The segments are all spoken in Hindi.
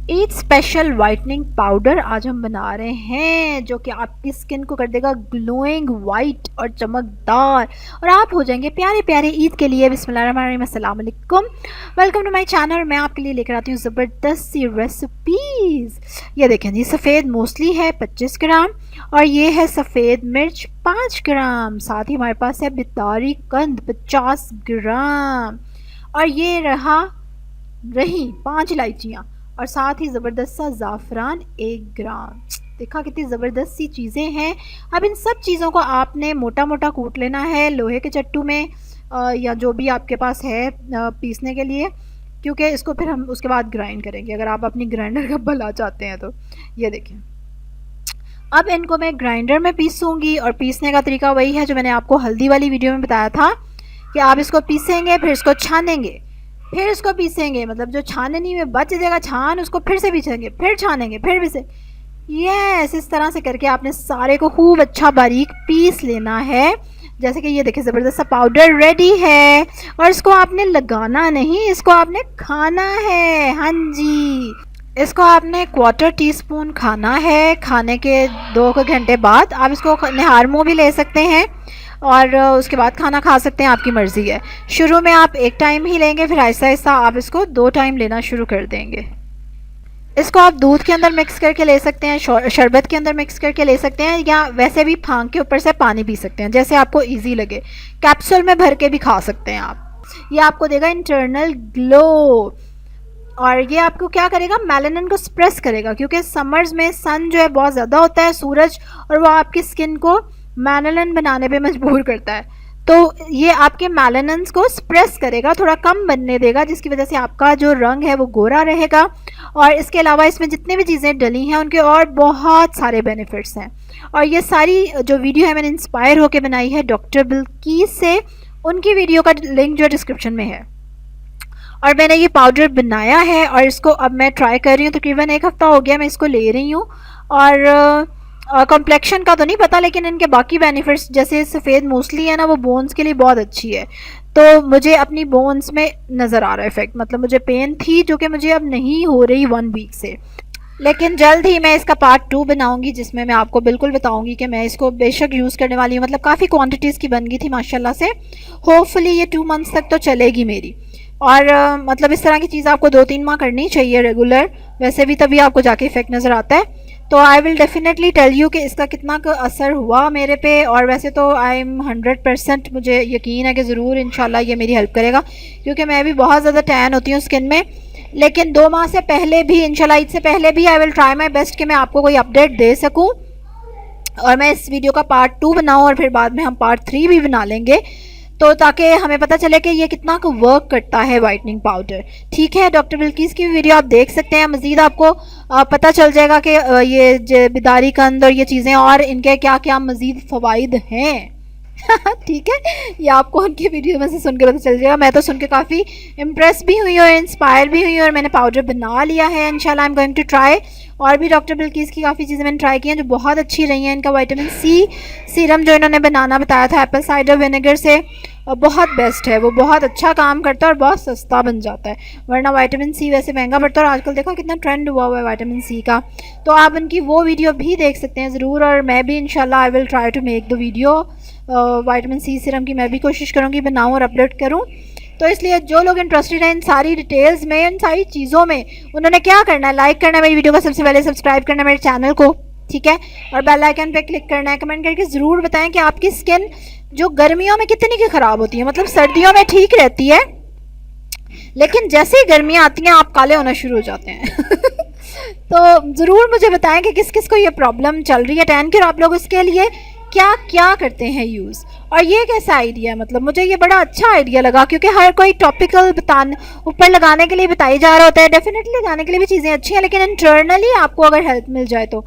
ईद स्पेशल वाइटनिंग पाउडर आज हम बना रहे हैं जो कि आपकी स्किन को कर देगा ग्लोइंग वाइट और चमकदार और आप हो जाएंगे प्यारे प्यारे ईद के लिए। बिस्मिल्लाहिर्रहमानिर्रहीम, अस्सलाम वालेकुम, वेलकम टू माय चैनल। मैं आपके लिए लेकर आती हूँ ज़बरदस्त सी रेसिपीज़। ये देखें जी, सफ़ेद मूसली है 25 ग्राम और ये है सफ़ेद मिर्च 5 ग्राम। साथ ही हमारे पास है बितारी कंद 50 ग्राम और ये रही 5 इलायचियाँ और साथ ही ज़बरदस्त सा ज़ाफ़रान 1 ग्राम। देखा कितनी ज़बरदस्त सी चीज़ें हैं। अब इन सब चीज़ों को आपने मोटा मोटा कूट लेना है लोहे के चट्टू में या जो भी आपके पास है पीसने के लिए, क्योंकि इसको फिर हम उसके बाद ग्राइंड करेंगे अगर आप अपनी ग्राइंडर का भला चाहते हैं तो। ये देखें, अब इनको मैं ग्राइंडर में पीसूँगी और पीसने का तरीका वही है जो मैंने आपको हल्दी वाली वीडियो में बताया था कि आप इसको पीसेंगे, फिर इसको छानेंगे, फिर इसको पीसेंगे, मतलब जो छाननी में बच जाएगा छान उसको फिर से पीसेंगे, फिर छानेंगे, फिर पीसे। यस, इस तरह से करके आपने सारे को खूब अच्छा बारीक पीस लेना है। जैसे कि ये देखिए ज़बरदस्त सा पाउडर रेडी है और इसको आपने लगाना नहीं, इसको आपने खाना है। हाँ जी, इसको आपने 1/4 टीस्पून खाना है। खाने के 2 घंटे बाद आप इसको निहार मुँह भी ले सकते हैं और उसके बाद खाना खा सकते हैं, आपकी मर्ज़ी है। शुरू में आप 1 टाइम ही लेंगे, फिर आहिस्ता आहिस्ता आप इसको 2 टाइम लेना शुरू कर देंगे। इसको आप दूध के अंदर मिक्स करके ले सकते हैं, शरबत के अंदर मिक्स करके ले सकते हैं या वैसे भी फांक के ऊपर से पानी पी सकते हैं, जैसे आपको इजी लगे। कैप्सूल में भर के भी खा सकते हैं आप। ये आपको देगा इंटरनल ग्लो और ये आपको क्या करेगा, मेलानिन को सप्रेस करेगा, क्योंकि समर्स में सन जो है बहुत ज़्यादा होता है, सूरज, और वो आपकी स्किन को मेलानिन बनाने पे मजबूर करता है। तो ये आपके मेलानिन्स को सप्रेस करेगा, थोड़ा कम बनने देगा, जिसकी वजह से आपका जो रंग है वो गोरा रहेगा। और इसके अलावा इसमें जितनी भी चीज़ें डली हैं उनके और बहुत सारे बेनिफिट्स हैं। और ये सारी जो वीडियो है मैंने इंस्पायर होकर बनाई है डॉक्टर बिल्कीस से, उनकी वीडियो का लिंक जो डिस्क्रिप्शन में है। और मैंने ये पाउडर बनाया है और इसको अब मैं ट्राई कर रही हूँ। तकरीबन 1 हफ़्ता हो गया मैं इसको ले रही हूँ और कॉम्प्लेक्शन का तो नहीं पता, लेकिन इनके बाकी बेनिफिट्स, जैसे सफ़ेद मूसली है ना, वो बोन्स के लिए बहुत अच्छी है। तो मुझे अपनी बोन्स में नज़र आ रहा है इफेक्ट, मतलब मुझे पेन थी जो कि मुझे अब नहीं हो रही 1 वीक से। लेकिन जल्द ही मैं इसका पार्ट 2 बनाऊंगी जिसमें मैं आपको बिल्कुल बताऊंगी कि मैं इसको बेशक यूज़ करने वाली हूँ। मतलब काफ़ी क्वांटिटीज़ की बन गई थी माशाल्लाह से। होपफुली ये 2 मंथ्स तक तो चलेगी मेरी। और मतलब इस तरह की चीज़ आपको 2-3 माह करनी चाहिए रेगुलर, वैसे भी तभी आपको जाके इफ़ेक्ट नज़र आता है। तो I will definitely tell you कि इसका कितना असर हुआ मेरे पे। और वैसे तो आई एम 100% मुझे यकीन है कि ज़रूर इंशाल्लाह ये मेरी हेल्प करेगा, क्योंकि मैं भी बहुत ज़्यादा टैन होती हूँ स्किन में। लेकिन 2 माह से पहले भी, इंशाल्लाह ईद से पहले भी, आई विल ट्राई माई बेस्ट कि मैं आपको कोई अपडेट दे सकूँ और मैं इस वीडियो का पार्ट 2 बनाऊँ और फिर बाद में हम पार्ट 3 भी बना लेंगे, तो ताकि हमें पता चले कि ये कितना वर्क करता है वाइटनिंग पाउडर। ठीक है, डॉक्टर बिल्कीस की वीडियो आप देख सकते हैं। मज़ीद आपको पता चल जाएगा कि ये बिदारी कंद और ये चीज़ें और इनके क्या क्या मज़ीद फ़वाइद हैं। ठीक है, ये आपको उनकी वीडियो में से सुन के पता चल जाएगा। मैं तो सुन के काफ़ी इम्प्रेस भी हुई और इंस्पायर भी हुई और मैंने पाउडर बना लिया है। इंशाल्लाह I am going to try. और भी डॉक्टर बिल्कीस की काफ़ी चीज़ें मैंने ट्राई की हैं जो बहुत अच्छी रही हैं। इनका विटामिन सी सीरम जो इन्होंने बनाना बताया था एप्पल साइडर विनेगर से, बहुत बेस्ट है, वो बहुत अच्छा काम करता है और बहुत सस्ता बन जाता है। वरना विटामिन सी वैसे महंगा पड़ता है और आजकल देखो कितना ट्रेंड हुआ है विटामिन सी का। तो आप उनकी वो वीडियो भी देख सकते हैं ज़रूर। और मैं भी इंशाल्लाह I will try to make the video vitamin C serum की। मैं भी कोशिश करूँगी बनाऊँ और अपलोड करूँ। तो इसलिए जो लोग इंटरेस्टेड हैं इन सारी डिटेल्स में, इन सारी चीज़ों में, उन्होंने क्या करना है, लाइक करना है मेरी वीडियो को, सबसे पहले सब्सक्राइब करना है मेरे चैनल को, ठीक है, और बेल आइकन पे क्लिक करना है। कमेंट करके ज़रूर बताएं कि आपकी स्किन जो गर्मियों में कितनी की ख़राब होती है। मतलब सर्दियों में ठीक रहती है, लेकिन जैसे ही गर्मियाँ आती हैं आप काले होना शुरू हो जाते हैं। तो ज़रूर मुझे बताएं कि किस किस को ये प्रॉब्लम चल रही है टैन की, और आप लोग इसके लिए क्या क्या करते हैं यूज़। और ये कैसा आइडिया, मतलब मुझे ये बड़ा अच्छा आइडिया लगा, क्योंकि हर कोई टॉपिकल बताने ऊपर लगाने के लिए बताई जा रहा होता है। डेफिनेटली लगाने के लिए भी चीज़ें अच्छी हैं, लेकिन इंटरनली आपको अगर हेल्प मिल जाए तो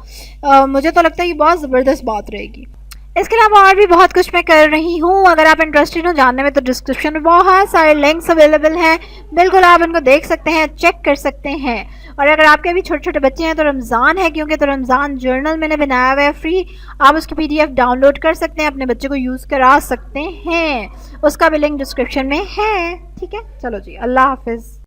मुझे तो लगता है ये बहुत ज़बरदस्त बात रहेगी। इसके अलावा और भी बहुत कुछ मैं कर रही हूँ। अगर आप इंटरेस्टेड हो जानने में तो डिस्क्रिप्शन में बहुत सारे लिंक्स अवेलेबल हैं, बिल्कुल आप उनको देख सकते हैं, चेक कर सकते हैं। और अगर आपके भी छोटे छोटे बच्चे हैं तो रमज़ान है, क्योंकि तो रमज़ान जर्नल मैंने बनाया हुआ है फ्री, आप उसकी PDF डाउनलोड कर सकते हैं, अपने बच्चे को यूज़ करा सकते हैं। उसका भी लिंक डिस्क्रिप्शन में है। ठीक है, चलो जी, अल्लाह हाफिज़।